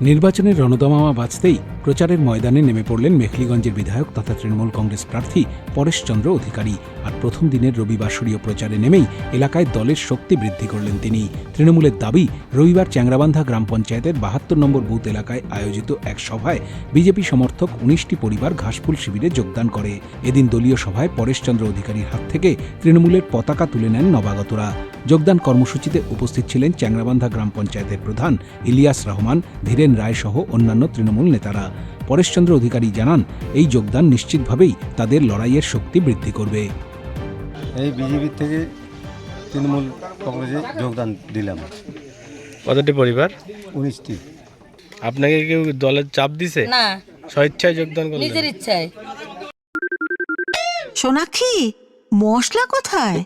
নির্বাচনের রণদামামা বাজতেই প্রচারের ময়দানে নেমে পড়লেন মেখলিগঞ্জের বিধায়ক তথা তৃণমূল কংগ্রেস প্রার্থী পরেশচন্দ্র অধিকারী। আর প্রথম দিনের রবিবাসরীয় প্রচারে নেমেই এলাকায় দলের শক্তি বৃদ্ধি করলেন তিনি। তৃণমূলের দাবি, রবিবার চ্যাংরাবান্ধা গ্রাম পঞ্চায়েতের ৭২ নম্বর বুথ এলাকায় আয়োজিত এক সভায় বিজেপি সমর্থক ১৯টি পরিবার ঘাসফুল শিবিরে যোগদান করে। এদিন দলীয় সভায় পরেশচন্দ্র অধিকারীর হাত থেকে তৃণমূলের পতাকা তুলে নেন নবাগতরা। যোগদান কর্মসূচিতে উপস্থিত ছিলেন চ্যাংরাবান্ধা গ্রাম পঞ্চায়েতের প্রধান ইলিয়াস রহমান, ধীরেন রায় সহ অন্যান্য তৃণমূল নেতারা। পরেশচন্দ্র অধিকারী জানান, এই যোগদান নিশ্চিতভাবেই তাদের লড়াইয়ের শক্তি বৃদ্ধি করবে। এই বিজেপি থেকে তৃণমূল কংগ্রেসে যোগদান দিলাম। কতটি পরিবার? 19টি। আপনাকে কেউ দলের চাপ দিছে? না, স্বেচ্ছায় যোগদান করলেন? নিজের ইচ্ছায়। সোনাক্ষী, মশলা কোথায়?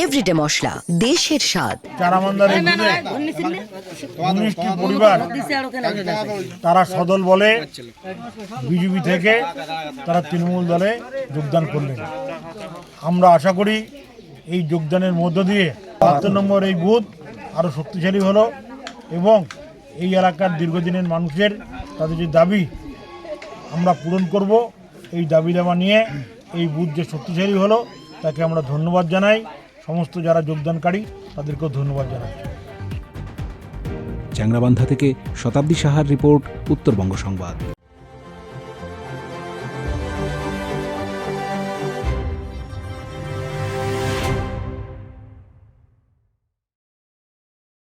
এভরিডে মশলা, দেশের স্বাদ। চারামান্দার 19টি পরিবার তারা সদল বলে বিজেপি থেকে তারা তৃণমূল দলে যোগদান করলেন। আমরা আশা করি এই যোগদানের মধ্য দিয়ে ৭২ নম্বর এই বুথ আরও শক্তিশালী হলো এবং এই এলাকার দীর্ঘদিনের মানুষের তাদের যে দাবি আমরা পূরণ করব। এই দাবি দাবা নিয়ে এই বুথ যে শক্তিশালী হলো তাকে আমরা ধন্যবাদ জানাই। সমস্ত যারা যোগদানকারী তাদেরকেও ধন্যবাদ জানাই। চ্যাংরাবান্ধা থেকে শতাব্দী সাহার রিপোর্ট, উত্তরবঙ্গ সংবাদ।